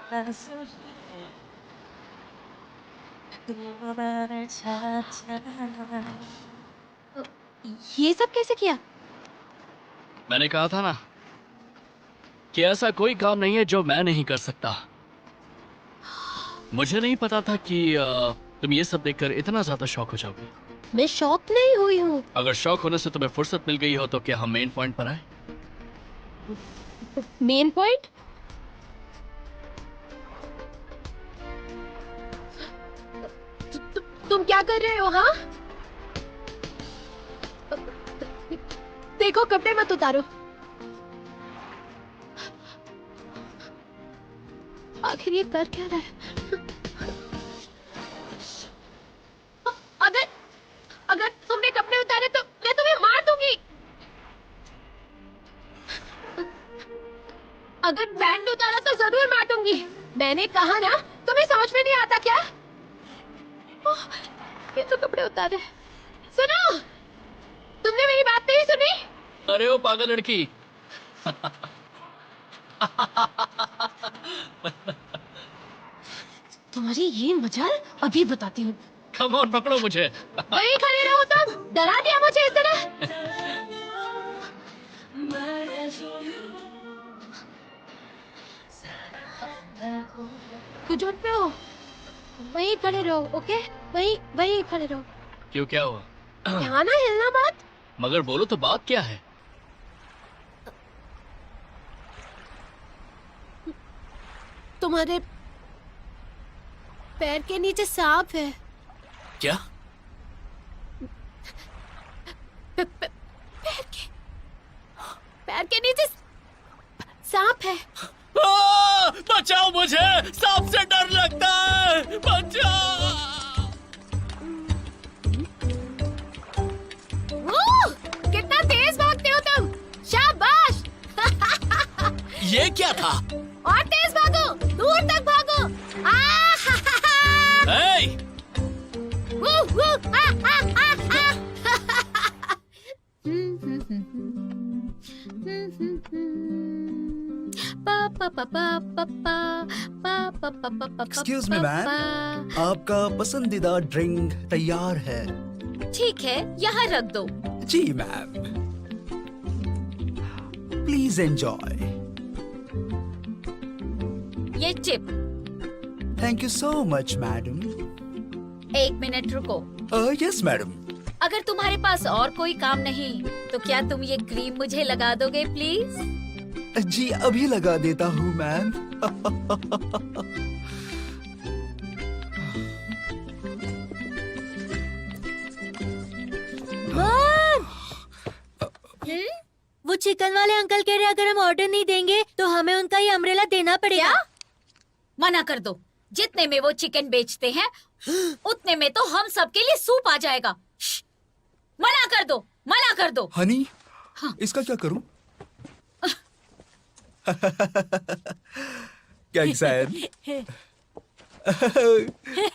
ये सब कैसे किया? मैंने कहा था ना कि ऐसा कोई काम नहीं है जो मैं नहीं कर सकता। मुझे नहीं पता था कि तुम ये सब देखकर इतना ज्यादा शॉक हो जाओगे। मैं शॉक नहीं हुई हूँ। अगर शॉक होने से तुम्हें फुर्सत मिल गई हो तो क्या हम मेन पॉइंट पर आए? Main point? तुम क्या कर रहे हो? हाँ, देखो कपड़े मत उतारो। आखिर ये कर क्या रहा है? अगर अगर तुमने कपड़े उतारे तो मैं तुम्हें मार दूंगी। अगर पैंट उतारा तो जरूर मार दूंगी। मैंने कहा ना, तुम्हें समझ में नहीं आता क्या? ओह, ये तो कपड़े उतारे। सुनो, तुमने मेरी बात नहीं सुनी? अरे ओ पागल लड़की! तुम्हारी ये मजाल अभी बताती हूँ। कम ऑन, पकड़ो मुझे। वहीं खड़े रहो तुम। डरा दिया मुझे इस तरह। कुछ उठ पे हो, वहीं खड़े रहो। ओके, वहीं वहीं खड़े रहो। क्यों, क्या हुआ? यहाँ ना हिलना मत। मगर बोलो तो, बात क्या है? तुम्हारे पैर के नीचे सांप है। क्या? पैर के नीचे सांप है। बचाओ मुझे, सांप से डर लगता है, बचाओ! कितना तेज भागते हो तुम। शाबाश। ये क्या था? और तेज भागो, दूर तक भागो। Hey! एक्सक्यूज मी मैम, आपका पसंदीदा ड्रिंक तैयार है। ठीक है, यहाँ रख दो। जी मैम, प्लीज एंजॉय। ये tip. Thank you so much madam. 1 minute रुको। Yes madam. अगर तुम्हारे पास और कोई काम नहीं तो क्या तुम ये क्रीम मुझे लगा दोगे प्लीज? जी अभी लगा देता हूँ मैम। वो चिकन वाले अंकल कह रहे अगर हम ऑर्डर नहीं देंगे तो हमें उनका ये अम्ब्रेला देना पड़ेगा। क्या? मना कर दो। जितने में वो चिकन बेचते हैं उतने में तो हम सबके लिए सूप आ जाएगा। मना कर दो, मना कर दो। हनी, हाँ। इसका क्या करूं? कैसा है?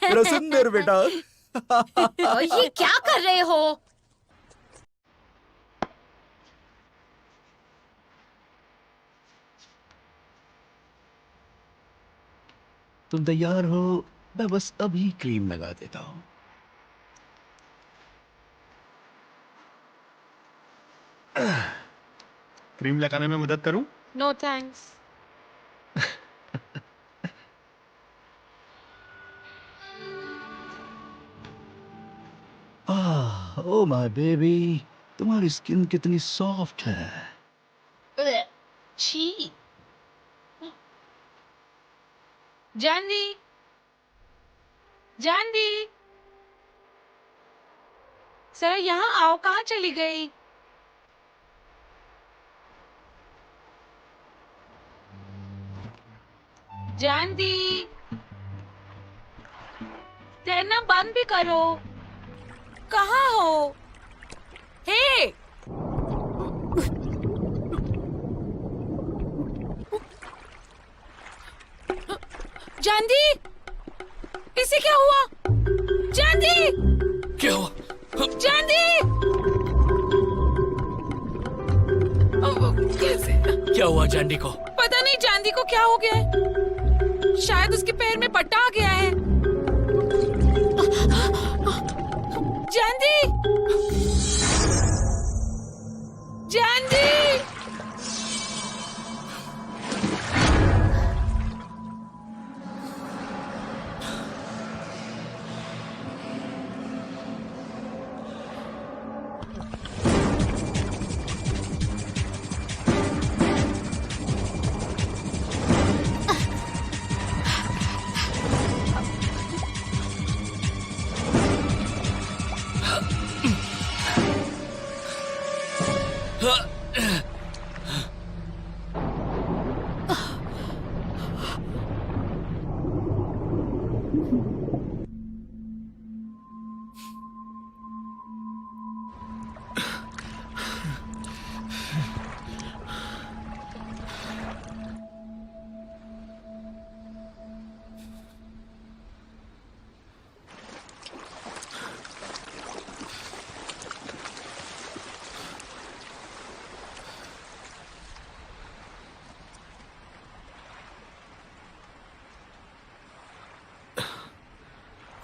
मेरा सुंदर बेटा। और ये क्या कर रहे हो? तुम तैयार हो? मैं बस अभी क्रीम लगा देता हूँ। क्रीम लगाने में मदद करूं? No thanks. Oh my baby, तुम्हारी स्किन कितनी सॉफ्ट है। छी। जानवी, जानवी, सर यहाँ आओ। कहाँ चली गई? जानवी, तैरना बंद भी करो। कहाँ हो? हे, जानवी, इसे क्या हुआ? जानवी, क्या हुआ? जानवी, कैसे? क्या हुआ जानवी को? पता नहीं जानवी को क्या हो गया है। शायद उसके पैर में पट्टा आ गया है। जानवी! जानवी!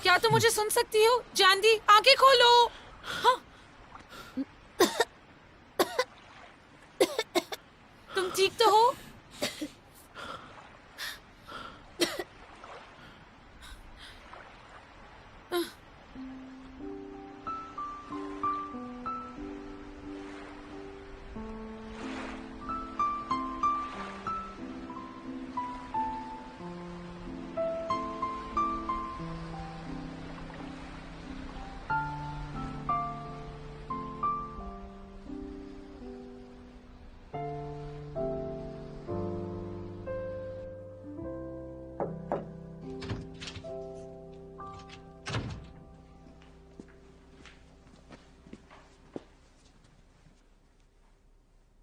क्या तुम मुझे सुन सकती हो? जानवी, आंखें खोलो। हाँ? तुम ठीक तो हो?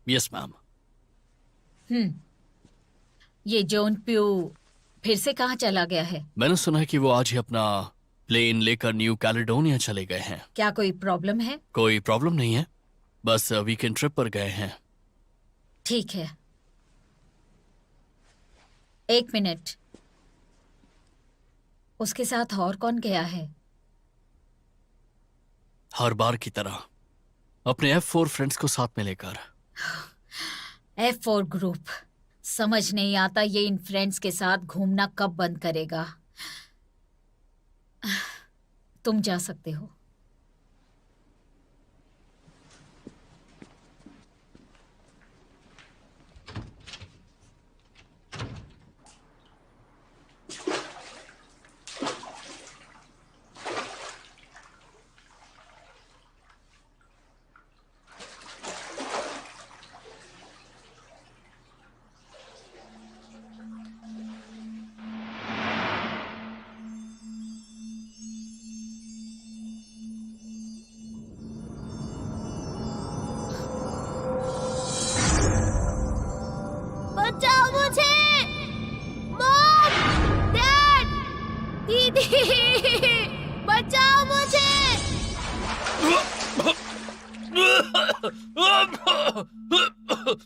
Yes ma'am. ये जॉन प्यू फिर से कहाँ चला गया है? मैंने सुना है कि वो आज ही अपना प्लेन लेकर न्यू कैलेडोनिया चले गए हैं। क्या कोई प्रॉब्लम है? कोई प्रॉब्लम नहीं है, बस वीकेंड ट्रिप पर गए हैं। ठीक है, एक मिनट। उसके साथ और कौन गया है? हर बार की तरह अपने F4 फ्रेंड्स को साथ में लेकर। F4 group. समझ नहीं आता ये इन फ्रेंड्स के साथ घूमना कब बंद करेगा। तुम जा सकते हो। बचाओ मुझे! मॉम! डैड! दीदी! बचाओ मुझे!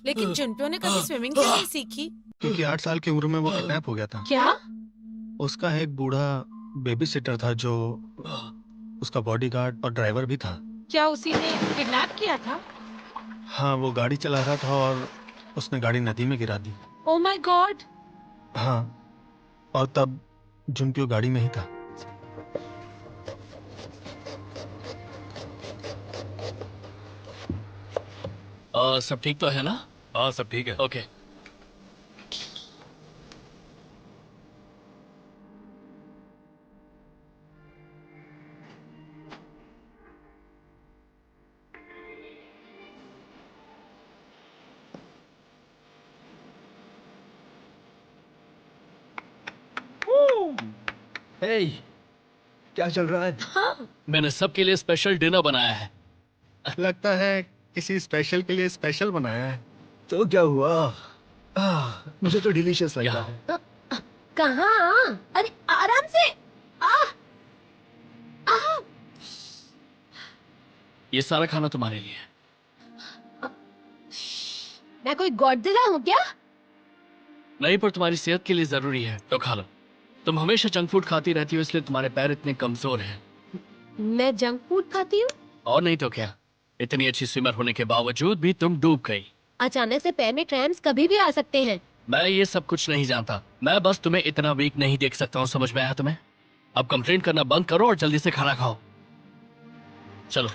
लेकिन जुनप्यो ने कभी स्विमिंग क्यों नहीं सीखी? क्योंकि 8 साल की उम्र में वो किडनैप हो गया था। क्या? उसका एक बूढ़ा बेबी सिटर था जो उसका बॉडीगार्ड और ड्राइवर भी था। क्या उसी ने किडनैप किया था? हाँ, वो गाड़ी चला रहा था और उसने गाड़ी नदी में गिरा दी। Oh my God! हाँ, और तब जुनप्यो गाड़ी में ही था। सब ठीक तो है ना? हाँ, सब ठीक है। ओके। हे, क्या चल रहा है? मैंने सबके लिए स्पेशल डिनर बनाया है। लगता है किसी स्पेशल के लिए स्पेशल बनाया है। तो क्या हुआ? मुझे तो डिलीशियस लगता यहाँ। है। कहाँ? अरे आराम से! ये सारा खाना तुम्हारे लिए। मैं कोई गॉडजिला हूँ क्या? नहीं, पर तुम्हारी सेहत के लिए जरूरी है, तो खा लो। तुम हमेशा जंक फूड खाती रहती हो, इसलिए तुम्हारे पैर इतने कमजोर हैं। मैं जंक फूड खाती हूँ? और नहीं तो क्या, इतनी अच्छी स्विमर होने के बावजूद भी तुम डूब गई। अचानक से पैर में क्रैम्प्स कभी भी आ सकते हैं। मैं ये सब कुछ नहीं जानता, मैं बस तुम्हें इतना वीक नहीं देख सकता हूँ, समझ में आया तुम्हें? अब कंप्लेंट करना बंद करो और जल्दी से खाना खाओ। चलो।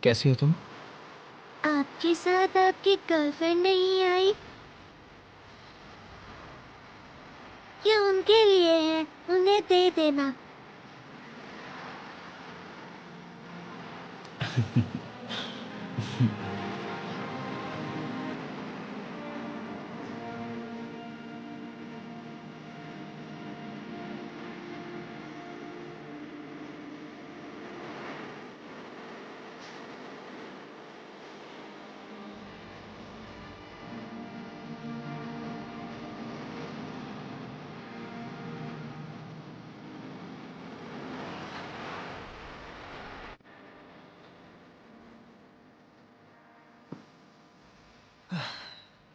कैसी हो तुम? आपके साथ आपकी गर्लफ्रेंड नहीं आई? ये उनके लिए है, उन्हें दे देना।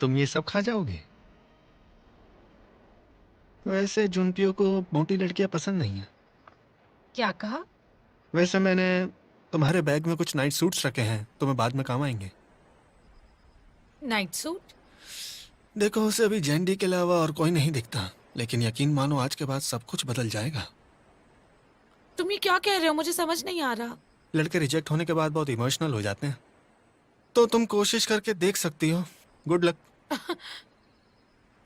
तुम ये सब खा जाओगे? वैसे जुनपियो को मोटी लड़कियां पसंद नहीं है। क्या कहा? वैसे मैंने तुम्हारे बैग में कुछ नाइट सूट्स रखे हैं, तुम्हें बाद में काम आएंगे। Night suit? देखो, उसे अभी जेंडी के अलावा और कोई नहीं दिखता, लेकिन यकीन मानो आज के बाद सब कुछ बदल जाएगा। तुम ये क्या कह रहे हो? मुझे समझ नहीं आ रहा। लड़के रिजेक्ट होने के बाद बहुत इमोशनल हो जाते हैं, तो तुम कोशिश करके देख सकती हो। Good luck.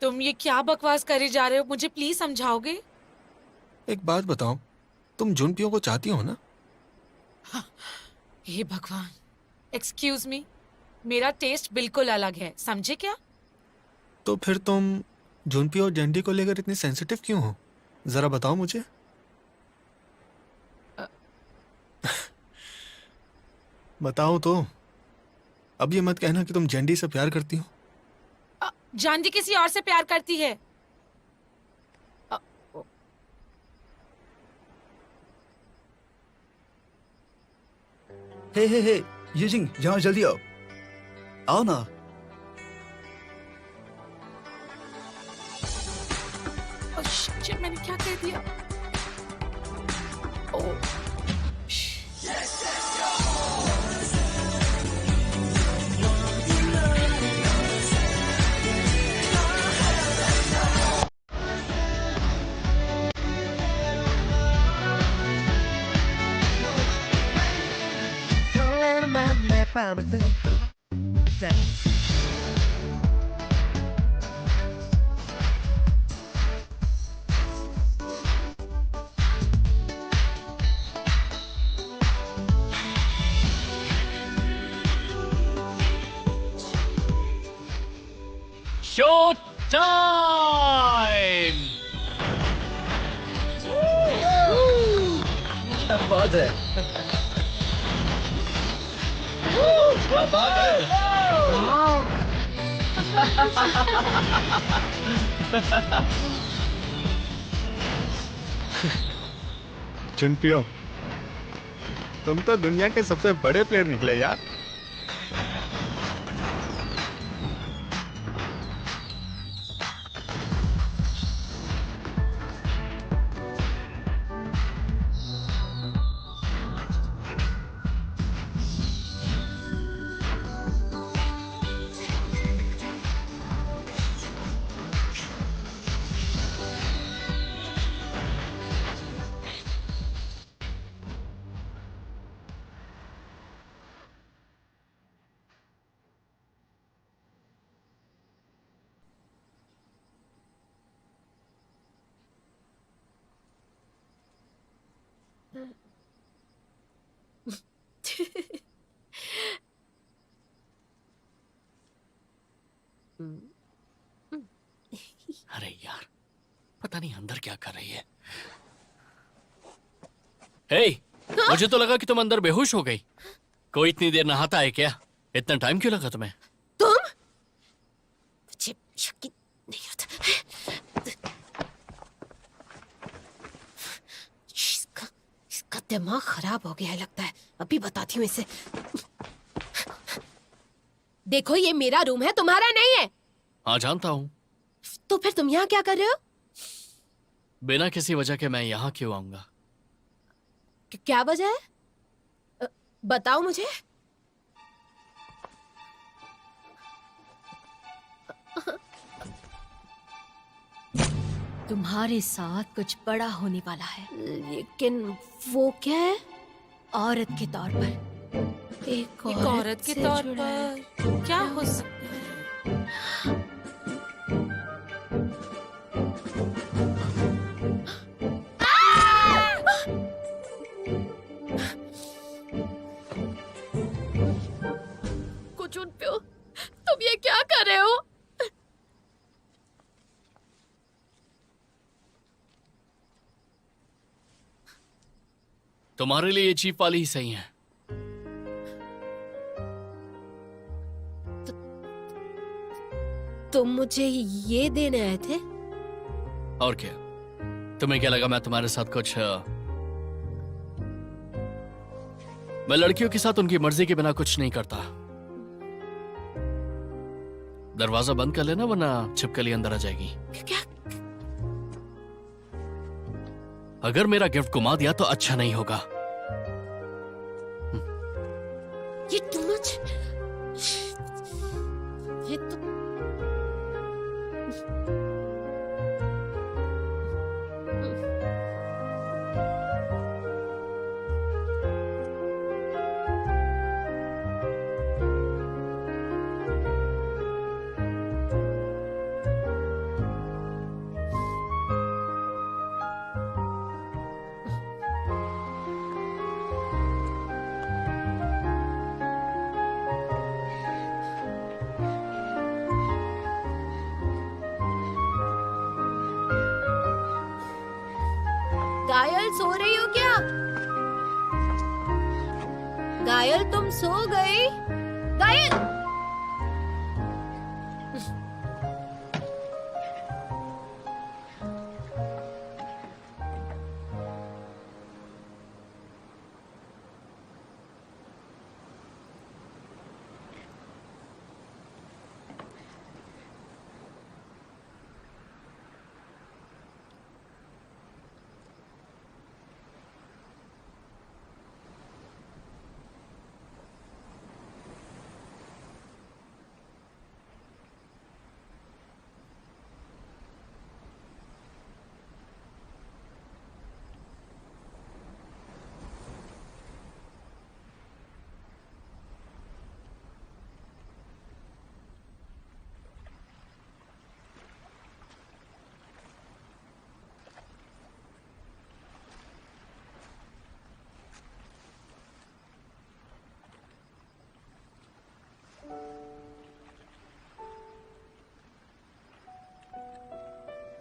तुम ये क्या बकवास करे जा रहे हो? मुझे प्लीज समझाओगे? एक बात बताओ, तुम जुनपियो को चाहती हो ना? हे भगवान, एक्सक्यूज मी, मेरा टेस्ट बिल्कुल अलग है, समझे क्या? तो फिर तुम जुनपियो और जेंडी को लेकर इतनी सेंसिटिव क्यों हो? जरा बताओ मुझे। बताओ तो। अब ये मत कहना कि तुम जेंडी से प्यार करती हो। जानदी किसी और से प्यार करती है। हे यूजिंग, यहाँ जल्दी आओ। आओ ना। शिट, मैंने क्या कह दिया? ओह, शो टाइम! क्या बात है, क्या बात है। जुनपियो, तुम तो दुनिया के सबसे बड़े प्लेयर निकले यार। अरे यार, पता नहीं अंदर क्या कर रही है। हे, मुझे तो लगा कि तुम अंदर बेहोश हो गई। कोई इतनी देर नहाता है क्या? इतना टाइम क्यों लगा तुम्हें? तुम मुझे यकीन नहीं होता। इसका दिमाग खराब हो गया है लगता है। अभी बताती हूँ इसे। देखो ये मेरा रूम है, तुम्हारा नहीं है। हाँ जानता हूँ। तो फिर तुम यहाँ क्या कर रहे हो? बिना किसी वजह के मैं यहाँ क्यों आऊंगा? क्या वजह है? बताओ मुझे। तुम्हारे साथ कुछ बड़ा होने वाला है, लेकिन वो क्या है? औरत के तौर पर। एक एक औरत के से तौर जुड़ा है। पर क्या हो सकता है? कुछ उन पे हो। तुम ये क्या कर रहे हो? तुम्हारे लिए ये चीप वाली ही सही है। तुम मुझे ये देने आए थे? और क्या? तुम्हें क्या लगा मैं तुम्हारे साथ कुछ मैं लड़कियों के साथ उनकी मर्जी के बिना कुछ नहीं करता। दरवाजा बंद कर लेना वरना छिपकली अंदर आ जाएगी। क्या? अगर मेरा गिफ्ट गुमा दिया तो अच्छा नहीं होगा। ये टू मच। ये तो घायल सो रही हो क्या? घायल तुम सो गई? घायल!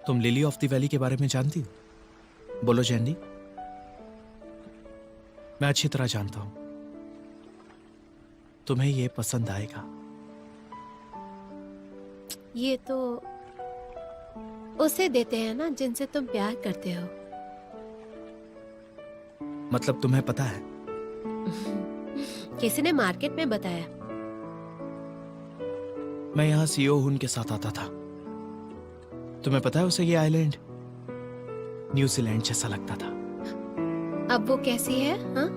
तुम लिली ऑफ द वैली के बारे में जानती हो? बोलो जैंडी। मैं अच्छी तरह जानता हूं तुम्हें ये पसंद आएगा। ये तो उसे देते हैं ना जिनसे तुम प्यार करते हो। मतलब तुम्हें पता है? किसी ने मार्केट में बताया। मैं यहाँ सीओ हुन के साथ आता था। तुम्हें पता है उसे ये आइलैंड न्यूजीलैंड जैसा लगता था। अब वो कैसी है? हाँ?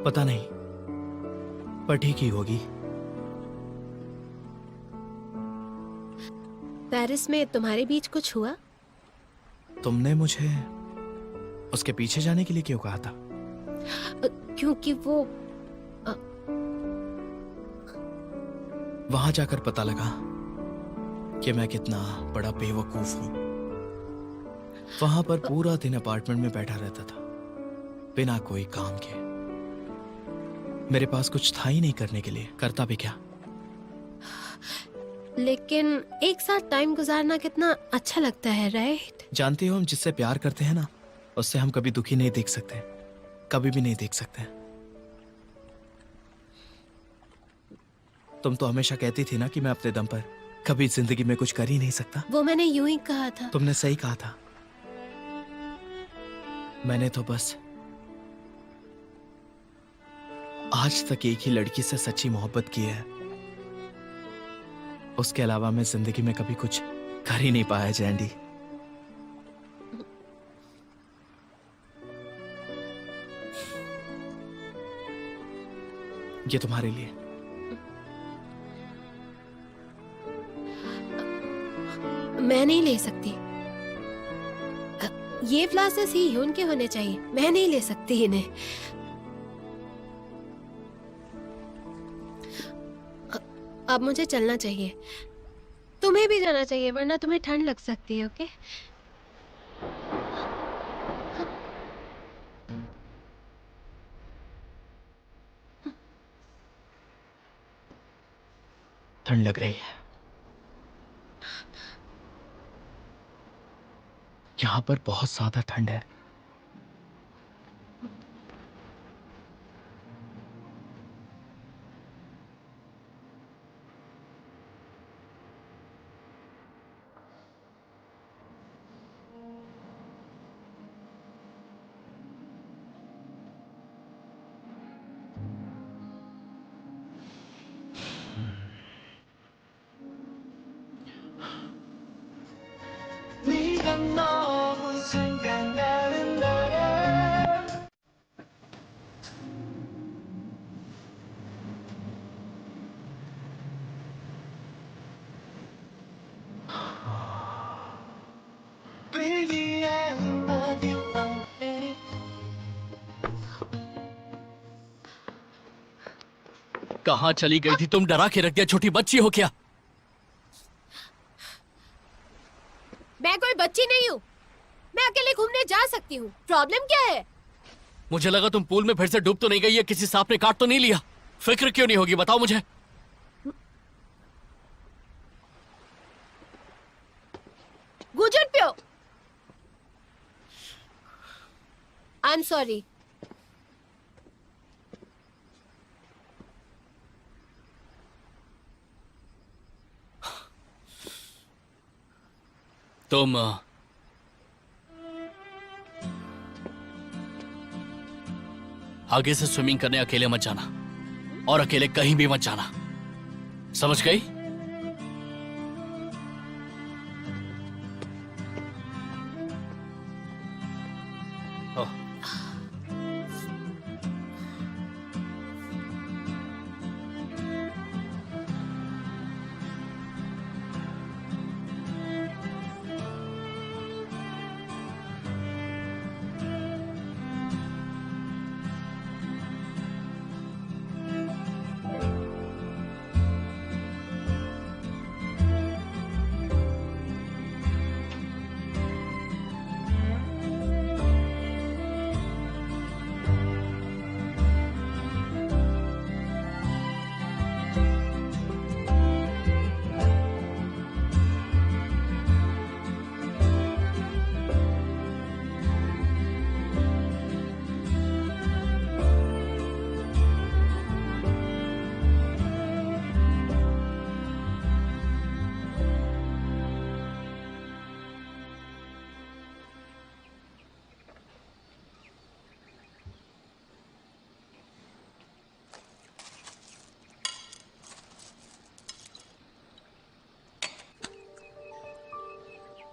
पता नहीं, पर ठीक ही होगी। पेरिस में तुम्हारे बीच कुछ हुआ? तुमने मुझे उसके पीछे जाने के लिए क्यों कहा था? क्योंकि वो वहां जाकर पता लगा कि मैं कितना बड़ा बेवकूफ हूं। वहां पर पूरा दिन अपार्टमेंट में बैठा रहता था बिना कोई काम के। मेरे पास कुछ था ही नहीं करने के लिए, करता भी क्या? लेकिन एक साथ टाइम गुजारना कितना अच्छा लगता है, राइट? जानती हो, हम जिससे प्यार करते हैं ना, उससे हम कभी दुखी नहीं देख सकते, कभी भी नहीं देख सकते। तुम तो हमेशा कहती थी ना कि मैं अपने दम पर कभी जिंदगी में कुछ कर ही नहीं सकता। वो मैंने यूं ही कहा था। तुमने सही कहा था। मैंने तो बस आज तक एक ही लड़की से सच्ची मोहब्बत की है। उसके अलावा मैं जिंदगी में कभी कुछ कर ही नहीं पाया जैंडी। ये तुम्हारे लिए। मैं नहीं ले सकती। ये फ्लासेस ही उनके होने चाहिए, मैं नहीं ले सकती इन्हें। अब मुझे चलना चाहिए। तुम्हें भी जाना चाहिए, वरना तुम्हें ठंड लग सकती है। ओके? ठंड लग रही है। यहां पर बहुत ज्यादा ठंड है। कहाँ चली गई थी तुम? डरा के रख दिया। छोटी बच्ची हो क्या? मैं कोई बच्ची नहीं हूँ। मैं अकेले घूमने जा सकती हूँ। प्रॉब्लम क्या है? मुझे लगा तुम पूल में फिर से डूब तो नहीं गई है, किसी सांप ने काट तो नहीं लिया। फिक्र क्यों नहीं होगी, बताओ मुझे। गुजर पियो। I am sorry. तुम आगे से स्विमिंग करने अकेले मत जाना, और अकेले कहीं भी मत जाना, समझ गई? ओह,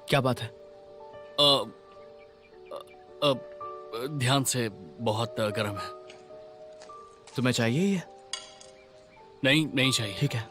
क्या बात है? ध्यान से, बहुत गर्म है। तुम्हें चाहिए ये? नहीं, नहीं चाहिए। ठीक है।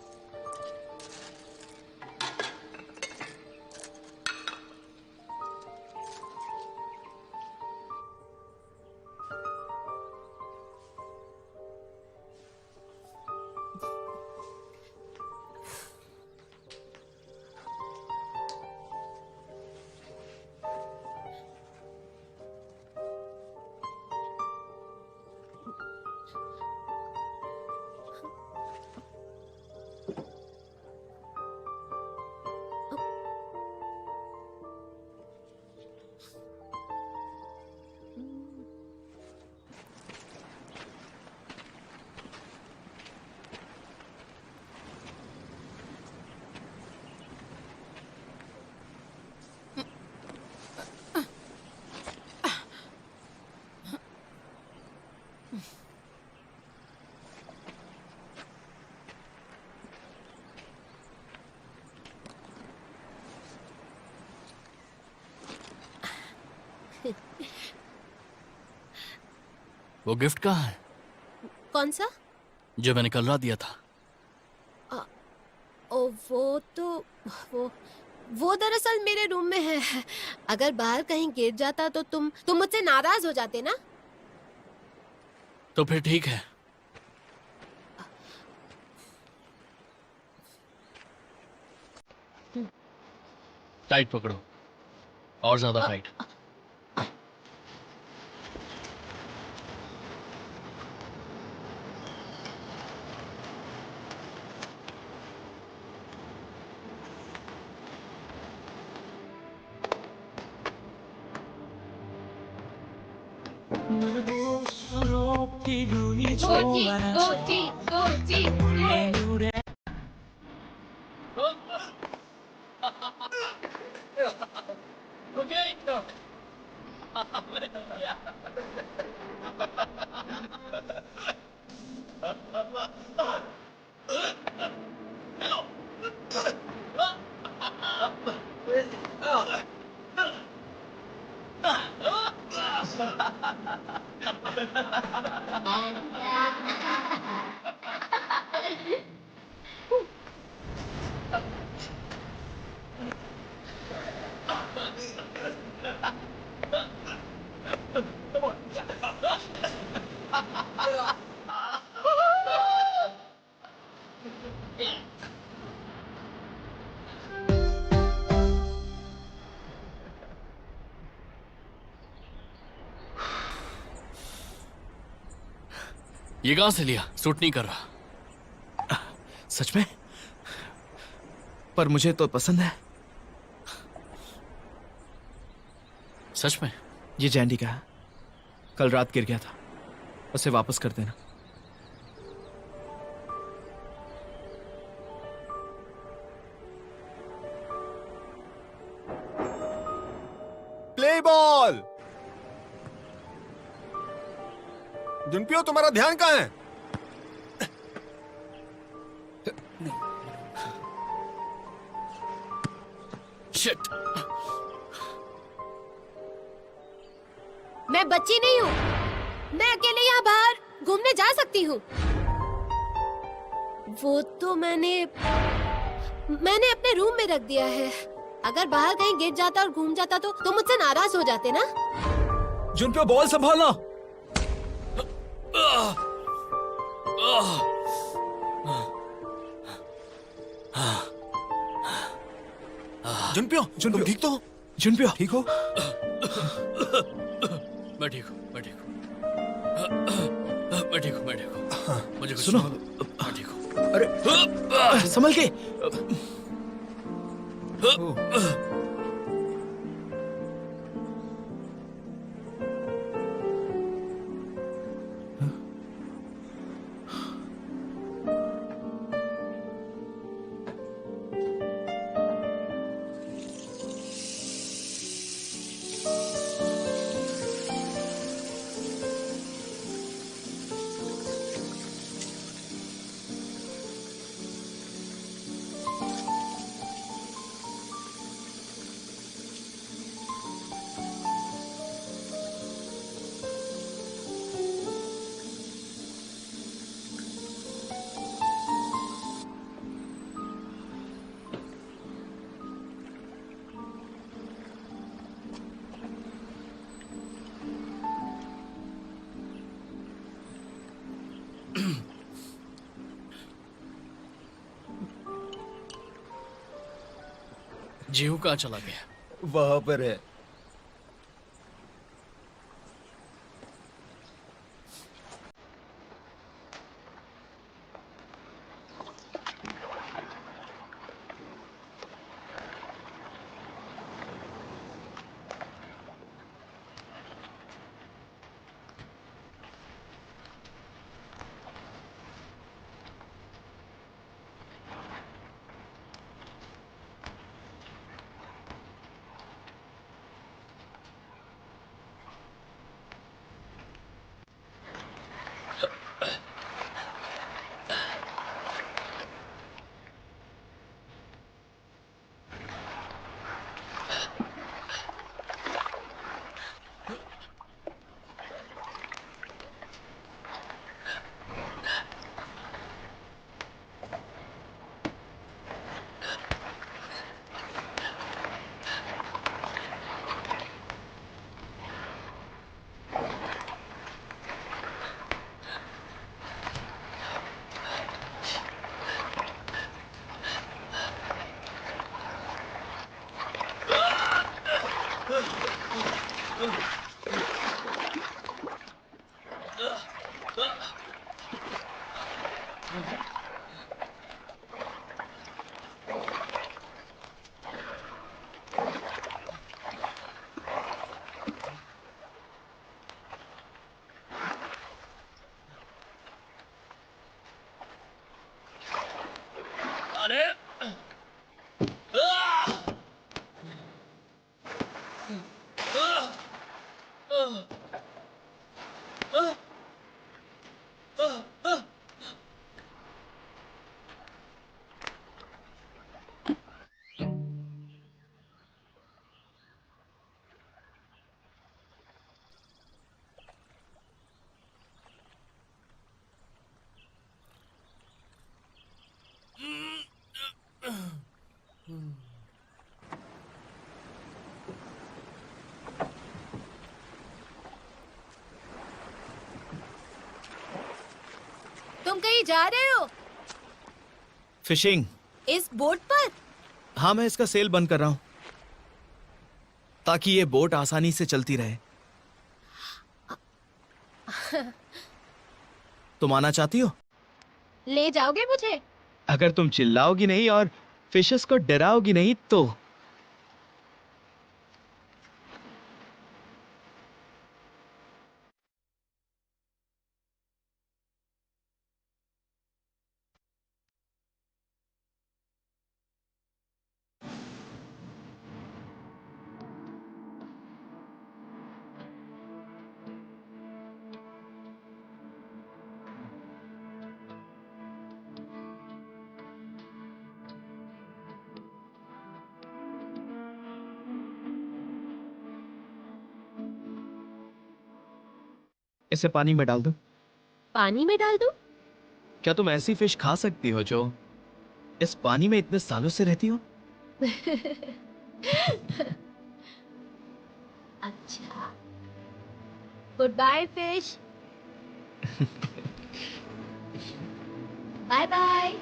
वो गिफ्ट कहाँ है कौन सा? जो मैंने कल रात दिया था? ओ वो दरअसल मेरे रूम में है। अगर बाहर कहीं गिर जाता तो तुम मुझसे नाराज हो जाते ना। तो फिर ठीक है। टाइट पकड़ो, और ज्यादा टाइट। ये कहां से लिया? सूट नहीं कर रहा। सच में? पर मुझे तो पसंद है। सच में? ये जैंडी का है, कल रात गिर गया था, उसे वापस कर देना। Play ball. जुनपियो, तुम्हारा ध्यान कहाँ है? शिट। मैं बच्ची नहीं हूँ, मैं अकेले यहाँ बाहर घूमने जा सकती हूँ। वो तो मैंने अपने रूम में रख दिया है। अगर बाहर कहीं गिर जाता और घूम जाता तो मुझसे नाराज हो जाते ना। जुनपियो, बॉल संभालना। जुनपियो, तुम ठीक तो हो? जुनपियो, ठीक हो? मैं ठीक हूँ, मैं ठीक हूँ, मैं ठीक हूँ, मैं ठीक हूँ। मुझे कुछ सुनो। मैं ठीक हूँ। अरे संभल के। जीहू कहाँ चला गया? वहां पर है। अरे तुम कहीं जा रहे हो? फिशिंग। इस बोट पर? हाँ, मैं इसका सेल बंद कर रहा हूँ ताकि ये बोट आसानी से चलती रहे। तुम आना चाहती हो? ले जाओगे मुझे? अगर तुम चिल्लाओगी नहीं और फिशेस को डराओगी नहीं तो। इसे पानी में डाल दो। पानी में डाल दूं? क्या तुम ऐसी फिश खा सकती हो जो इस पानी में इतने सालों से रहती हो? अच्छा। Good bye fish. Bye bye.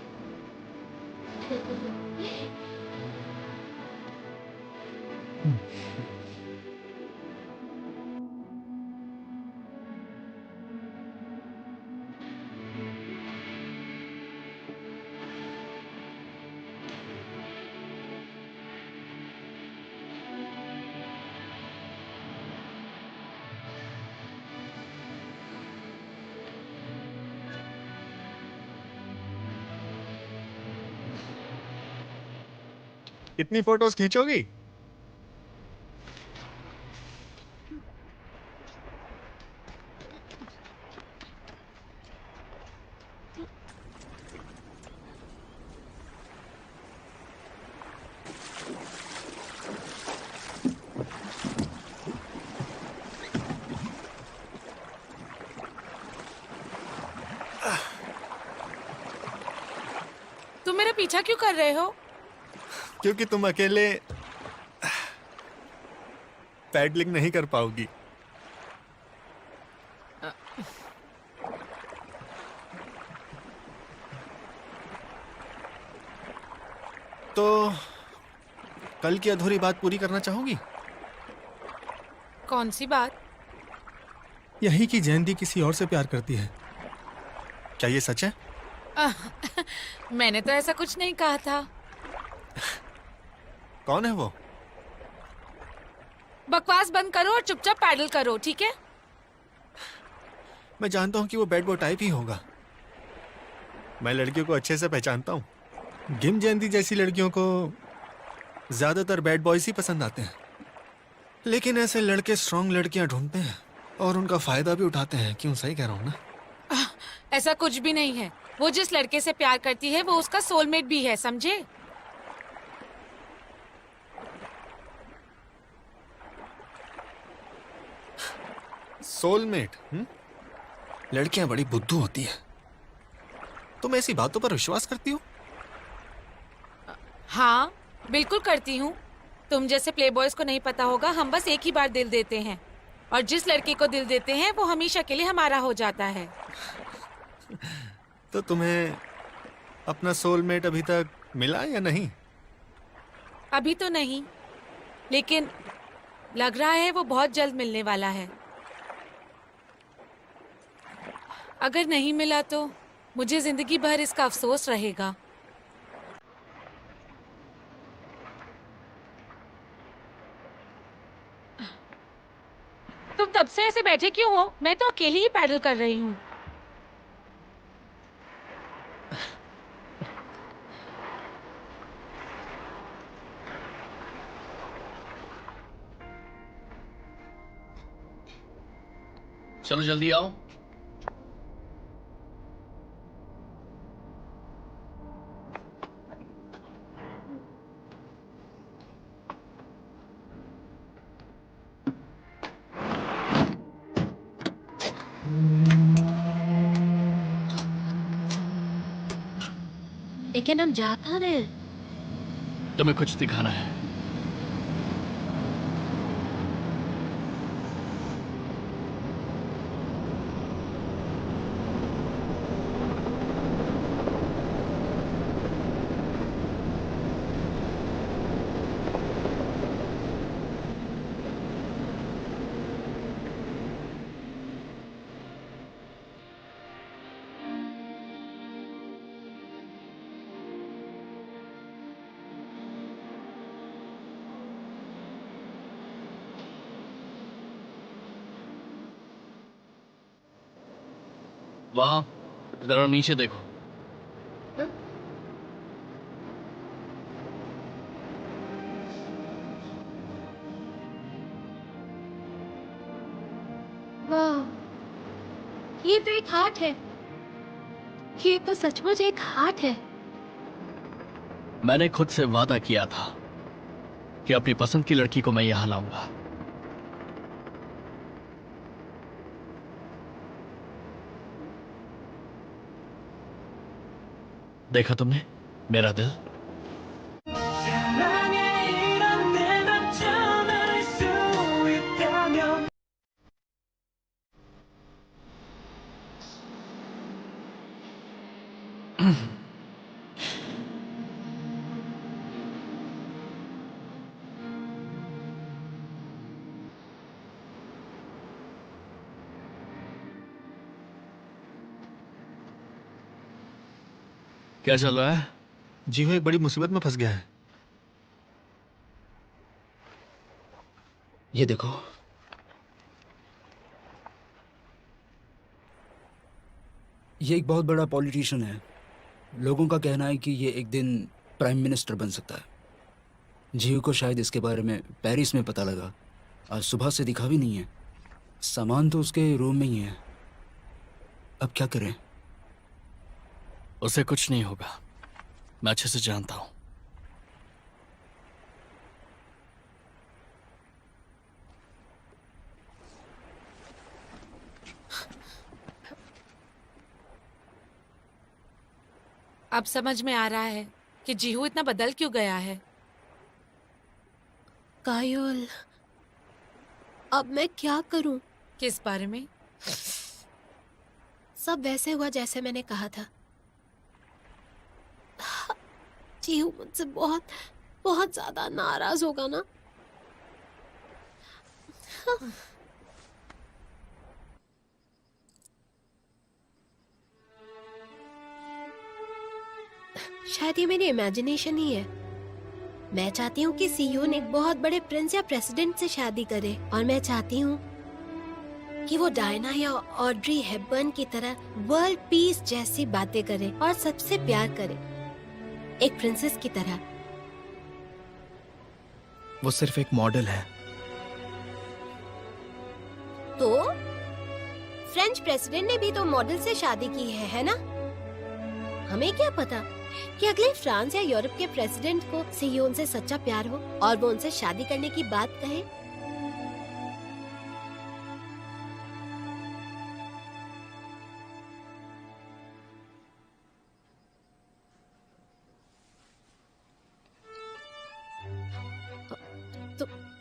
कितनी फोटोज खींचोगी? तुम मेरा पीछा क्यों कर रहे हो? क्योंकि तुम अकेले पैडलिंग नहीं कर पाओगी। तो कल की अधूरी बात पूरी करना चाहोगी? कौन सी बात? यही कि जयंती किसी और से प्यार करती है। क्या ये सच है? मैंने तो ऐसा कुछ नहीं कहा था। कौन है वो? बकवास बंद करो और चुपचाप पैडल करो, ठीक है? मैं जानता हूं कि वो बैड बॉय टाइप ही होगा। मैं लड़कियों को अच्छे से पहचानता हूं। गिम जयंती जैसी लड़कियों को ज्यादातर बैड बॉयज ही पसंद आते हैं, लेकिन ऐसे लड़के स्ट्रांग लड़कियां ढूंढते हैं और उनका फायदा भी उठाते हैं। क्यों, सही कह रहा हूं ना? ऐसा कुछ भी नहीं है। वो जिस लड़के से प्यार करती है वो उसका सोलमेट भी है, समझे? सोलमेट? लड़कियां बड़ी बुद्धू होती हैं। तुम ऐसी बातों पर विश्वास करती हो? हाँ, बिल्कुल करती हूँ। तुम जैसे प्लेबॉयज को नहीं पता होगा, हम बस एक ही बार दिल देते हैं और जिस लड़के को दिल देते हैं वो हमेशा के लिए हमारा हो जाता है। तो तुम्हें अपना सोलमेट अभी तक मिला या नहीं? अभी तो नहीं, लेकिन लग रहा है वो बहुत जल्द मिलने वाला है। अगर नहीं मिला तो मुझे जिंदगी भर इसका अफसोस रहेगा। तुम तब से ऐसे बैठे क्यों हो? मैं तो अकेली ही पैडल कर रही हूँ। चलो जल्दी आओ। लेकिन हम जा कहाँ रहे हैं? तुम्हें कुछ दिखाना है। वहां जरा नीचे देखो। वाह, ये तो एक हार्ट है। ये तो सचमुच एक हार्ट है। मैंने खुद से वादा किया था कि अपनी पसंद की लड़की को मैं यहां लाऊंगा। देखा तुमने मेरा दिल? क्या चल रहा है? जीहू एक बड़ी मुसीबत में फंस गया है। ये देखो, ये एक बहुत बड़ा पॉलिटिशियन है। लोगों का कहना है कि ये एक दिन प्राइम मिनिस्टर बन सकता है। जीहू को शायद इसके बारे में पेरिस में पता लगा। आज सुबह से दिखा भी नहीं है। सामान तो उसके रूम में ही है। अब क्या करें? उसे कुछ नहीं होगा, मैं अच्छे से जानता हूं। अब समझ में आ रहा है कि जीहू इतना बदल क्यों गया है। कायल, अब मैं क्या करूं? किस बारे में? सब वैसे हुआ जैसे मैंने कहा था। जीहू मुझसे बहुत बहुत ज्यादा नाराज होगा ना। शायद ये मेरी इमेजिनेशन ही है। मैं चाहती हूँ कि सीयोन एक बहुत बड़े प्रिंस या प्रेसिडेंट से शादी करे, और मैं चाहती हूँ कि वो डायना या ऑड्री हेपबर्न की तरह वर्ल्ड पीस जैसी बातें करे और सबसे प्यार करे, एक प्रिंसेस की तरह। वो सिर्फ एक मॉडल है। तो फ्रेंच प्रेसिडेंट ने भी तो मॉडल से शादी की है ना? हमें क्या पता कि अगले फ्रांस या यूरोप के प्रेसिडेंट को सियोन से सच्चा प्यार हो और वो उनसे शादी करने की बात कहे।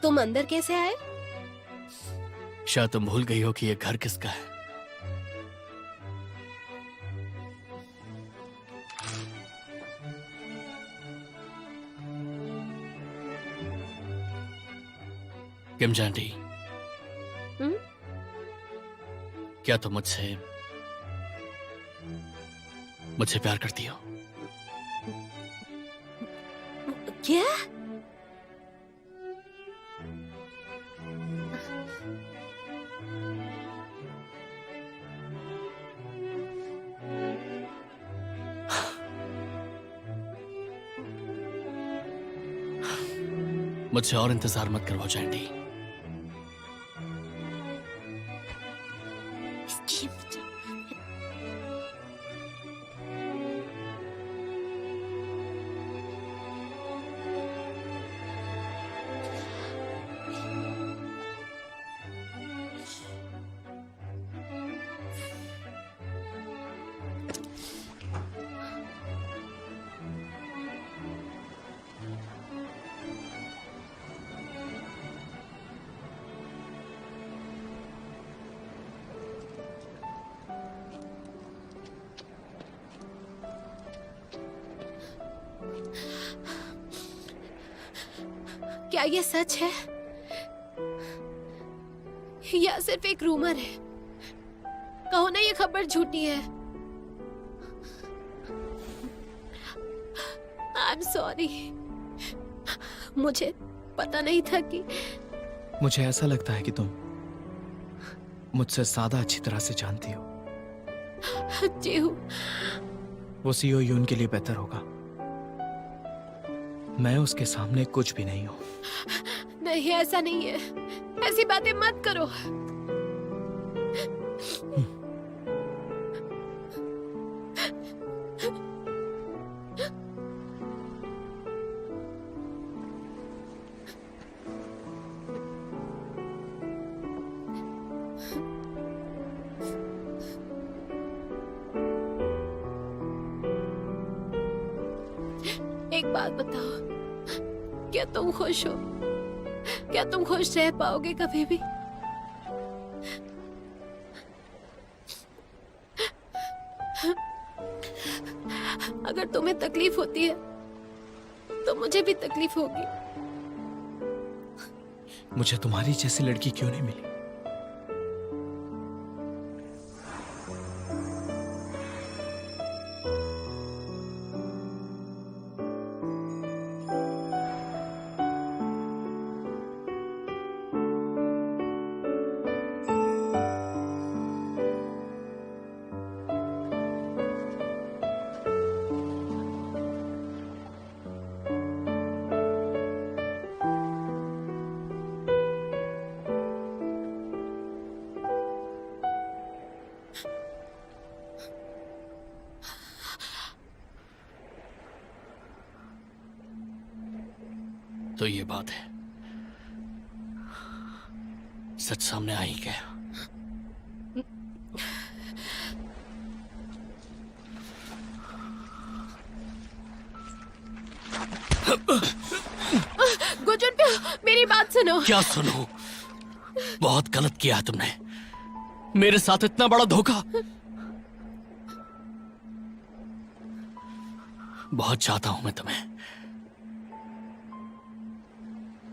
तुम अंदर कैसे आए? शायद तुम भूल गई हो कि ये घर किसका है। किम जानटी, क्या तुम मुझसे प्यार करती हो? क्या? मुझसे और इंतजार मत करो जैंडी। क्या ये सच है या सिर्फ एक रूमर है? कहो ना ये खबर झूठी है। आई एम सॉरी, मुझे पता नहीं था कि मुझे ऐसा लगता है कि तुम मुझसे ज्यादा अच्छी तरह से जानती हो। जी हूँ। वो सीओ यून के लिए बेहतर होगा। मैं उसके सामने कुछ भी नहीं हूँ। नहीं, ऐसा नहीं है, ऐसी बातें मत करो। एक बात बताओ, क्या तुम खुश हो? क्या तुम खुश रह पाओगे कभी भी? अगर तुम्हें तकलीफ होती है तो मुझे भी तकलीफ होगी। मुझे तुम्हारी जैसी लड़की क्यों नहीं मिली? तो ये बात है, सच सामने आ ही गया। गुजन पे मेरी बात सुनो। क्या सुनो? बहुत गलत किया है तुमने, मेरे साथ इतना बड़ा धोखा। बहुत चाहता हूं मैं तुम्हें,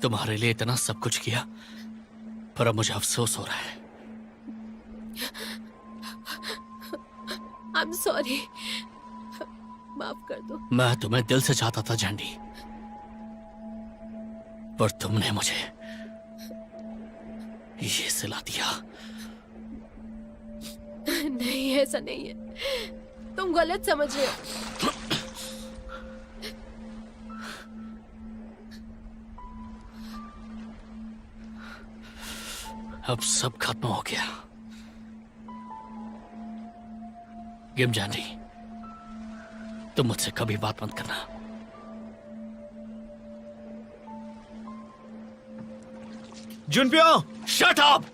तुम्हारे लिए इतना सब कुछ किया, पर अब मुझे अफसोस हो रहा है। आई एम सॉरी, माफ कर दो। मैं तुम्हें दिल से चाहता था झंडी, पर तुमने मुझे ये सिला दिया। नहीं, ऐसा नहीं है, तुम गलत समझ रहे हो। अब सब खत्म हो गया। गिम जानरी, तुम मुझसे कभी बात मत करना। जुनप्यो, शट अप!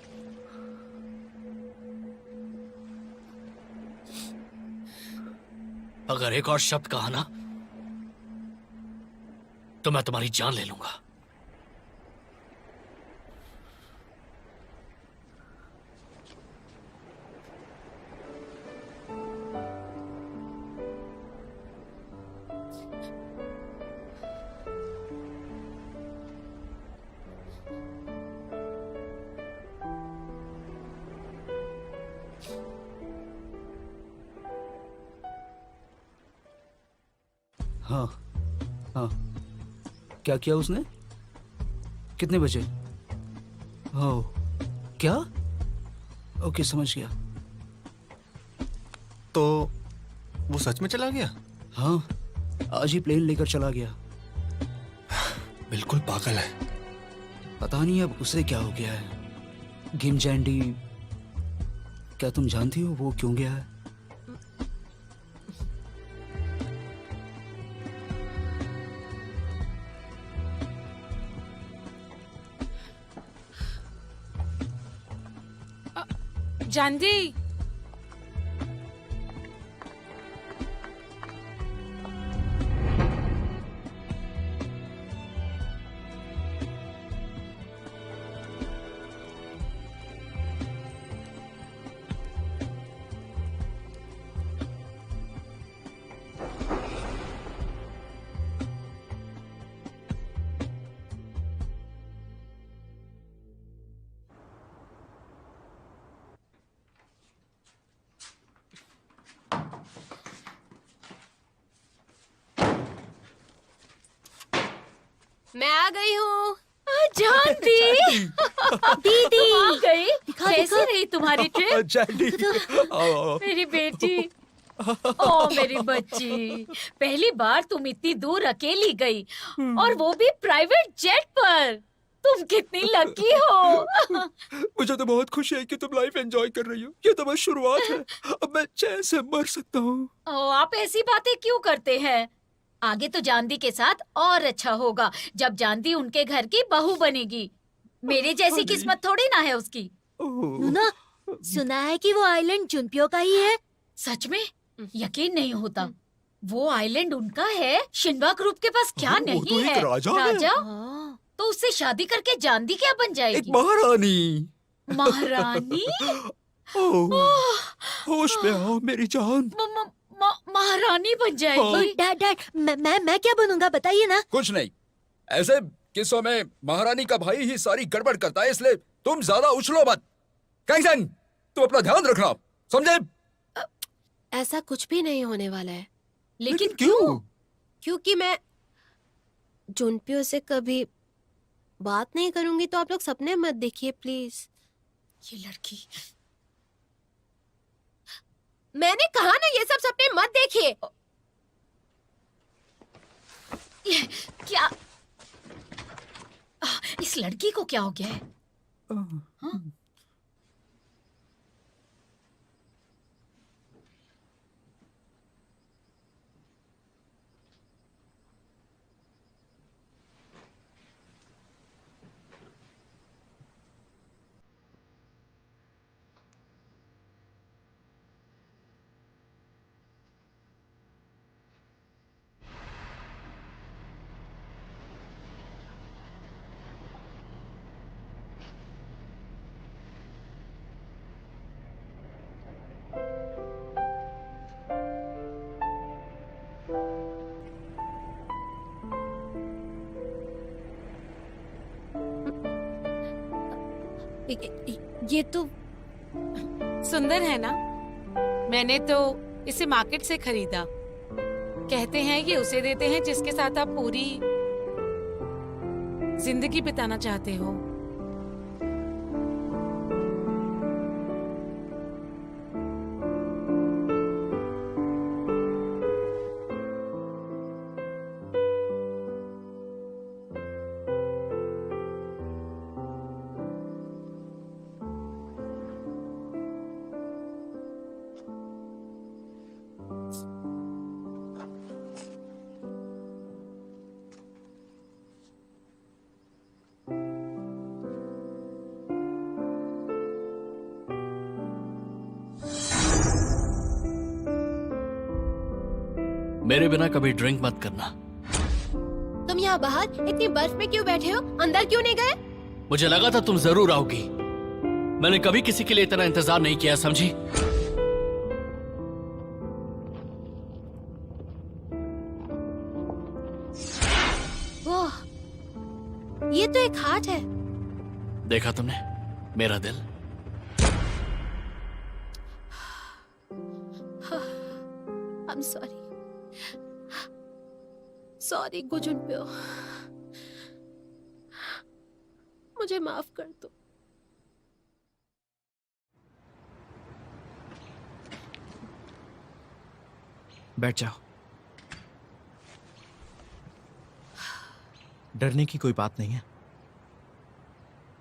अगर एक और शब्द कहा ना तो मैं तुम्हारी जान ले लूंगा। हाँ हाँ, क्या किया उसने? कितने बजे? ओह, क्या? ओके, समझ गया। तो वो सच में चला गया? हाँ, आज ही प्लेन लेकर चला गया। बिल्कुल पागल है। पता नहीं अब उसे क्या हो गया है। गिम जैंडी, क्या तुम जानती हो वो क्यों गया है? जानदी, मैं आ गई हूँ। जानती दीदी आ गई। कैसी रही तुम्हारी ट्रिप? जैंडी मेरी बेटी, ओ मेरी बच्ची, पहली बार तुम इतनी दूर अकेली गई और वो भी प्राइवेट जेट पर। तुम कितनी लकी हो। मुझे तो बहुत खुशी है कि तुम लाइफ एंजॉय कर रही हो। ये तो बस शुरुआत है, अब मैं चैन से मर सकता हूँ। ओ, आप ऐसी बातें क्यों करते हैं? आगे तो जानदी के साथ और अच्छा होगा जब जानदी उनके घर की बहू बनेगी। मेरे जैसी किस्मत थोड़ी ना है उसकी। नूना, सुना है कि वो आइलैंड जुनपियो का ही है। सच में? यकीन नहीं होता। वो आइलैंड उनका है? शिन्वा ग्रुप के पास क्या वो तो नहीं एक है? राजा है। राजा? हाँ। तो उससे शादी करके जानदी क्या बन एक जाएगी? महारानी। महारानी? होश में आओ मेरी जान। महारानी बन जाएगी? डैड, मैं क्या बनूंगा बताइए ना। कुछ नहीं, ऐसे किस्सों में महारानी का भाई ही सारी गड़बड़ करता है, इसलिए तुम ज्यादा उछलो मत। कैंसन, तुम अपना ध्यान रखना, समझे? ऐसा कुछ भी नहीं होने वाला है। लेकिन क्यों? क्योंकि मैं जुनपियो से कभी बात नहीं करूंगी, तो आप लोग सपने मत देखिए प्लीज। ये लड़की। मैंने कहा ना ये सब सपने मत देखिए। ये क्या? इस लड़की को क्या हो गया है? हाँ? ये तो सुंदर है ना? मैंने तो इसे मार्केट से खरीदा। कहते हैं ये उसे देते हैं जिसके साथ आप पूरी जिंदगी बिताना चाहते हो। मेरे बिना कभी ड्रिंक मत करना। तुम यहाँ बाहर इतनी बर्फ में क्यों बैठे हो? अंदर क्यों नहीं गए? मुझे लगा था तुम जरूर आओगी। मैंने कभी किसी के लिए इतना इंतजार नहीं किया, समझी? वो ये तो एक हार्ट है। देखा तुमने मेरा दिल? I'm sorry. सॉरी जुनपियो, मुझे माफ कर दो। बैठ जाओ। डरने की कोई बात नहीं है।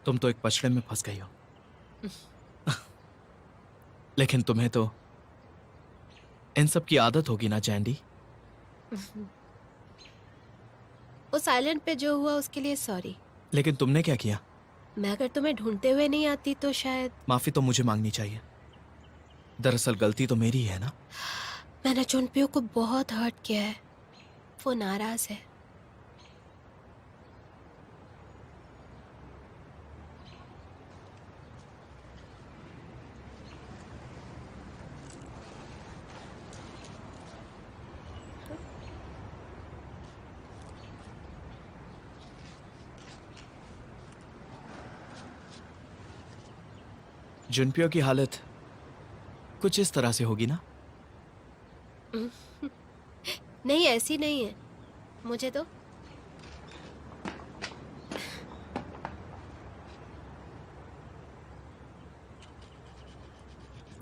तुम तो एक पछड़े में फंस गई हो। लेकिन तुम्हें तो इन सब की आदत होगी ना जैंडी? उस आइलैंड पे जो हुआ उसके लिए सॉरी। लेकिन तुमने क्या किया? मैं अगर तुम्हें ढूंढते हुए नहीं आती तो शायद। माफी तो मुझे मांगनी चाहिए। दरअसल गलती तो मेरी है ना। मैंने जुनपियो को बहुत हर्ट किया है, वो नाराज है। जुनपियो की हालत कुछ इस तरह से होगी ना? नहीं, ऐसी नहीं है। मुझे तो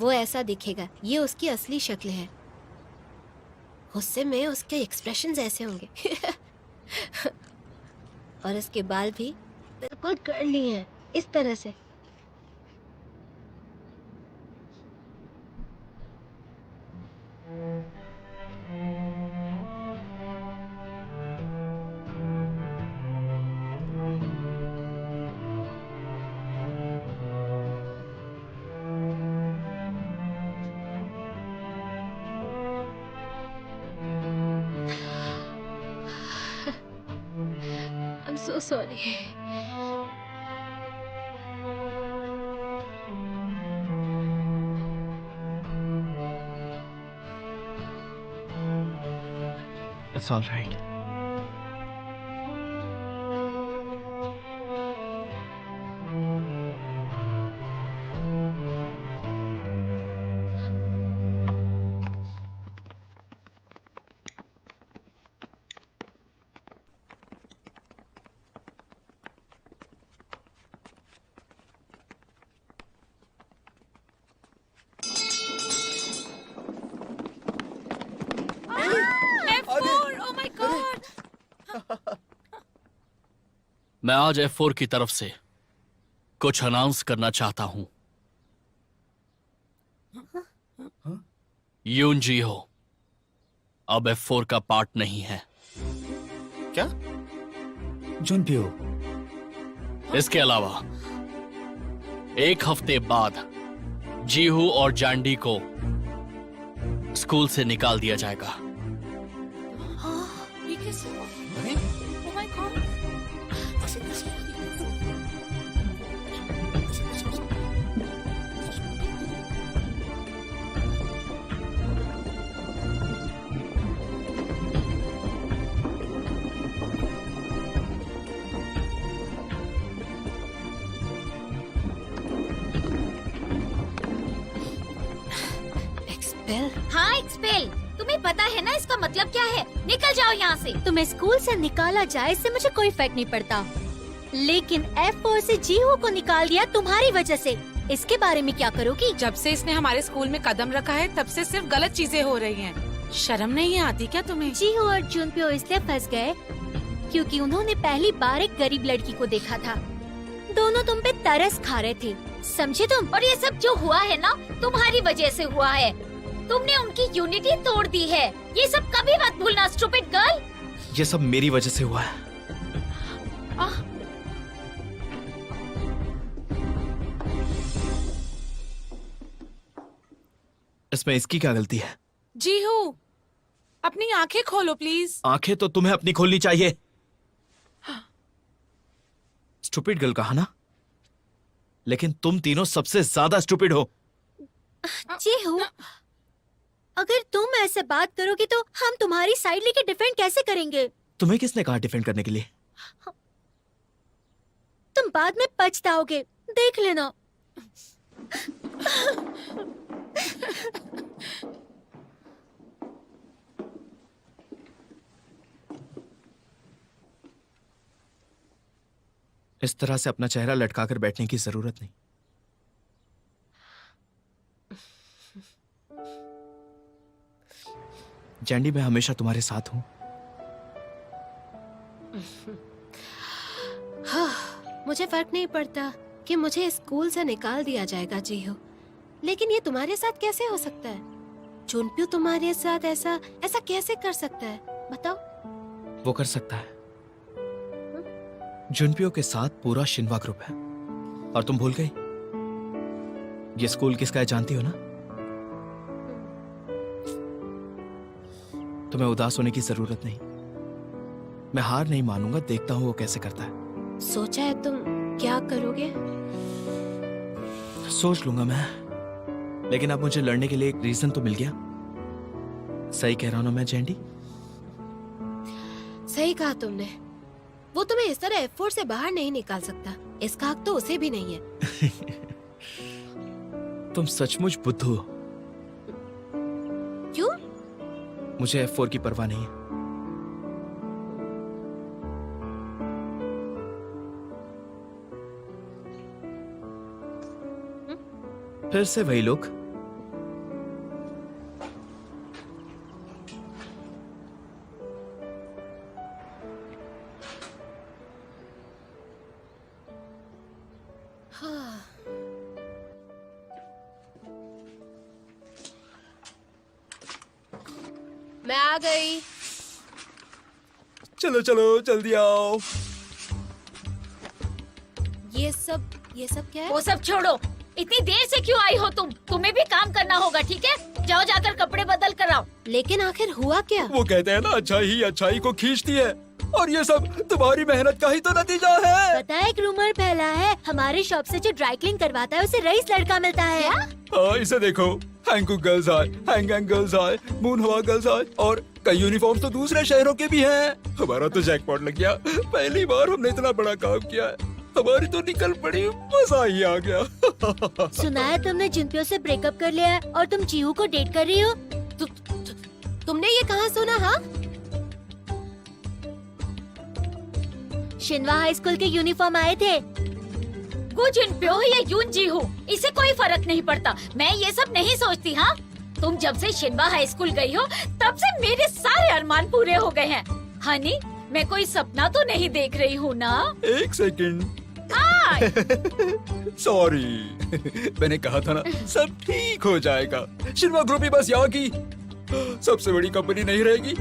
वो ऐसा दिखेगा, ये उसकी असली शक्ल है। गुस्से में उसके एक्सप्रेशंस ऐसे होंगे। और उसके बाल भी बिल्कुल कर्ली हैं, इस तरह से। I'm so sorry. It's all right. F4, oh my God! मैं आज F4 की तरफ से कुछ अनाउंस करना चाहता हूं। यून जी हो अब F4 का पार्ट नहीं है। क्या? जुनपियो, इसके अलावा एक हफ्ते बाद जीहू और जांडी को स्कूल से निकाल दिया जाएगा। ये कैसे हुआ? Oh my God! एक्सपेल? हाँ एक्सपेल, तुम्हें पता है ना इसका मतलब क्या है? निकल जाओ यहाँ से। तुम्हें स्कूल से निकाला जाए इससे मुझे कोई फर्क नहीं पड़ता, लेकिन F4 से जीहू को निकाल दिया तुम्हारी वजह से। इसके बारे में क्या करोगी? जब से इसने हमारे स्कूल में कदम रखा है तब से सिर्फ गलत चीजें हो रही हैं। शर्म नहीं आती क्या तुम्हें? जीहू और जुनपियो इसलिए फंस गए क्योंकि उन्होंने पहली बार एक गरीब लड़की को देखा था। दोनों तुम पे तरस खा रहे थे, समझे तुम? और ये सब जो हुआ है ना तुम्हारी वजह से हुआ है। तुमने उनकी यूनिटी तोड़ दी है। ये सब कभी मत भूलना स्टूपिड गर्ल। ये सब मेरी वजह से हुआ है। इसमें इसकी क्या गलती है? जीहू, अपनी आंखें खोलो प्लीज। आंखें तो तुम्हें अपनी खोलनी चाहिए। स्टूपिड गर्ल कहा ना, लेकिन तुम तीनों सबसे ज्यादा स्टूपिड हो। जीहू, अगर तुम ऐसे बात करोगी तो हम तुम्हारी साइड लेके डिफेंड कैसे करेंगे? तुम्हें किसने कहा डिफेंड करने के लिए? तुम बाद में पछताओगे, देख लेना। इस तरह से अपना चेहरा लटकाकर बैठने की जरूरत नहीं। जैंडी, मैं हमेशा तुम्हारे साथ हूं। मुझे फर्क नहीं पड़ता कि मुझे स्कूल से निकाल दिया जाएगा जीहू, लेकिन ये तुम्हारे साथ कैसे हो सकता है? जुनपियो तुम्हारे साथ ऐसा कैसे कर सकता है, बताओ? वो कर सकता है। जुनपियो के साथ पूरा शिनवा ग्रुप है। और तुम भूल गई ये स्कूल किसका है, जानती हो ना? तुम्हें उदास होने की जरूरत नहीं। मैं हार नहीं मानूंगा, देखता हूं वो कैसे करता है। सोचा है तुम क्या करोगे? सोच लूंगा मैं, लेकिन अब मुझे लड़ने के लिए एक रीजन तो मिल गया। सही कह रहा हूं ना मैं जैंडी? सही कहा तुमने। वो तुम्हें इस तरह F4 से बाहर नहीं निकाल सकता। इसका हक तो उसे भी नहीं है। तुम सचमुच बुद्धू हो। क्यों? मुझे F4 की परवाह नहीं है। फिर से वही लोग मैं आ गई। चलो चलो जल्दी आओ। ये सब क्या है? वो सब छोड़ो, इतनी देर से क्यों आई हो तुम? तुम्हें भी काम करना होगा, ठीक है? जाओ जाकर कपड़े बदल कर आओ। लेकिन आखिर हुआ क्या? वो कहते हैं ना अच्छाई ही अच्छाई को खींचती है, और ये सब तुम्हारी मेहनत का ही तो नतीजा है। पता है, एक रूमर फैला है हमारे शॉप से जो ड्राई क्लीन करवाता है उसे रईस लड़का मिलता है। हाँ, इसे देखो, हैंगकुक गर्ल्स आए, हैंगगैंग गर्ल्स आए, मून हवा गर्ल्स आए, और कई यूनिफॉर्म्स तो दूसरे शहरों के भी हैं। हमारा तो जैकपॉट लग गया। पहली बार हमने इतना बड़ा काम किया है। हमारी तो निकल पड़ी, मजा ही आ गया। सुना है तुमने जिनपियो से ब्रेकअप कर लिया है और तुम जीहू को डेट कर रही हो। तुमने ये कहाँ सुना? हाँ, शिनवा हाई स्कूल के यूनिफॉर्म आए थे। वो जिनप्यो या यून जी हो, इसे कोई फर्क नहीं पड़ता। मैं ये सब नहीं सोचती। हाँ, तुम जब से शिनवा हाई स्कूल गई हो तब से मेरे सारे अरमान पूरे हो गए हैं। हनी, मैं कोई सपना तो नहीं देख रही हूँ ना? एक सेकंड। सॉरी, मैंने कहा था ना सब ठीक हो जाएगा। शिनवा ग्रुप ही बस यहाँ की सबसे बड़ी कंपनी नहीं रहेगी।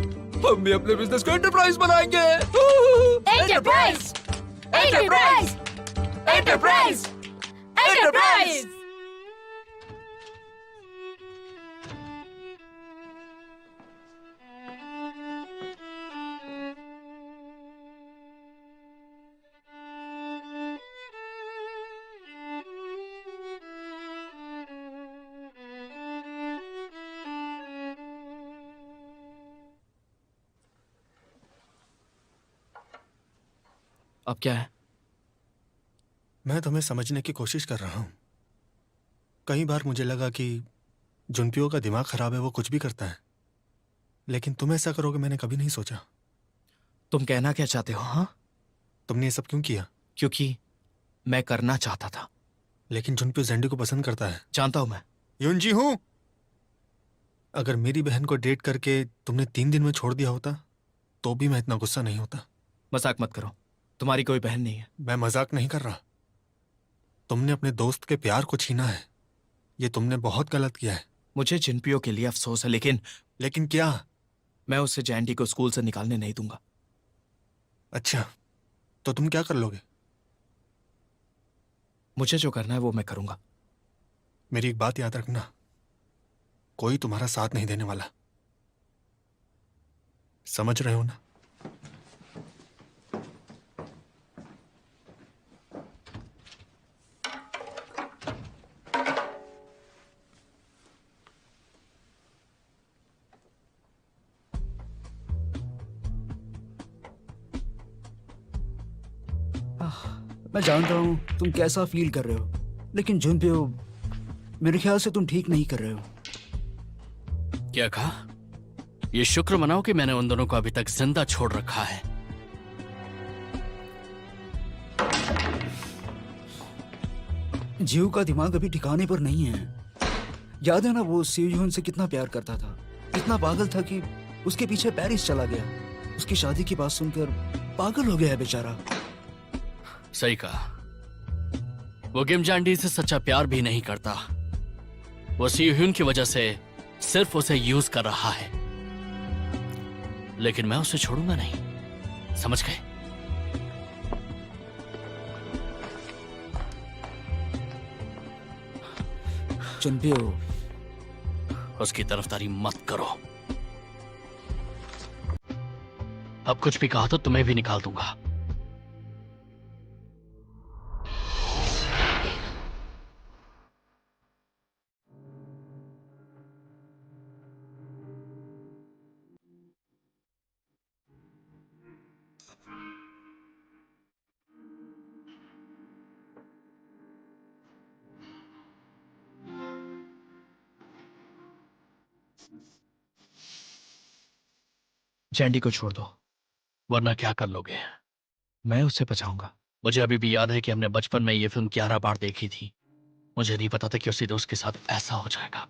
हम भी अपने बिजनेस को एंटरप्राइज बनाएंगे। Enterprise, enterprise, enterprise, enterprise. अब क्या है? मैं तुम्हें समझने की कोशिश कर रहा हूँ। कई बार मुझे लगा कि जुनपियो का दिमाग खराब है, वो कुछ भी करता है, लेकिन तुम ऐसा करोगे मैंने कभी नहीं सोचा। तुम कहना क्या चाहते हो? हाँ, तुमने ये सब क्यों किया? क्योंकि मैं करना चाहता था। लेकिन जुनपियो जेंडी को पसंद करता है। जानता हूं मैं। युनजी हूँ। अगर मेरी बहन को डेट करके तुमने 3 दिन में छोड़ दिया होता तो भी मैं इतना गुस्सा नहीं होता। मजाक मत करो, तुम्हारी कोई बहन नहीं है। मैं मजाक नहीं कर रहा। तुमने अपने दोस्त के प्यार को छीना है। ये तुमने बहुत गलत किया है। मुझे जिनपियो के लिए अफसोस है, लेकिन क्या? मैं उसे जैंडी को स्कूल से निकालने नहीं दूंगा। अच्छा, तो तुम क्या कर लोगे? मुझे जो करना है वो मैं करूंगा। मेरी एक बात याद रखना, कोई तुम्हारा साथ नहीं देने वाला। समझ रहे हो ना? मैं जानता हूँ तुम कैसा फील कर रहे हो, लेकिन जुनपियो, मेरे ख्याल से तुम ठीक नहीं कर रहे हो। क्या कहा? ये शुक्र मनाओ कि मैंने उन दोनों को अभी तक जिंदा छोड़ रखा है। जीव का दिमाग अभी ठिकाने पर नहीं है। याद है ना वो सीयून से कितना प्यार करता था, इतना पागल था कि उसके पीछे पेरिस चला गया। उसकी शादी की बात सुनकर पागल हो गया है बेचारा। सही कहा। वो किम जांडी से सच्चा प्यार भी नहीं करता। वो सीह्यून की वजह से सिर्फ उसे यूज कर रहा है, लेकिन मैं उसे छोड़ूंगा नहीं। समझ गए? जुनपियो, उसकी तरफदारी मत करो। अब कुछ भी कहा तो तुम्हें भी निकाल दूंगा। जैंडी को छोड़ दो, वरना क्या कर लोगे? मैं उसे बचाऊंगा। मुझे अभी भी याद है कि हमने बचपन में ये फिल्म 11 बार देखी थी। मुझे नहीं पता था कि उसी दोस्त के साथ ऐसा हो जाएगा।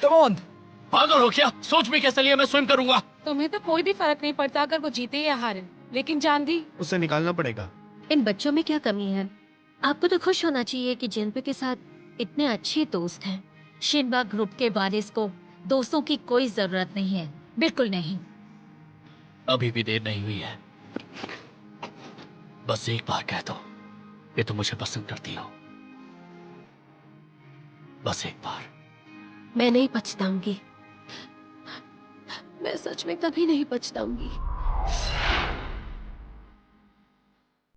कम ऑन, पागल हो क्या? सोच भी कैसे लिया? मैं स्विम करूंगा। तुम्हें तो कोई भी फर्क नहीं पड़ता अगर वो जीते या हारे, लेकिन जानदी उसे निकालना पड़ेगा। इन बच्चों में क्या कमी है? आपको तो खुश होना चाहिए कि जिनपे के साथ इतने अच्छे दोस्त हैं। शिनवा ग्रुप के वारिस को दोस्तों की कोई जरूरत नहीं है, बिल्कुल नहीं। अभी भी देर नहीं हुई है। बस एक बार कह दो कि तुम मुझे पसंद करती हो। बस एक बार। मैं नहीं पछताऊंगी, मैं सच में कभी नहीं पछताऊंगी।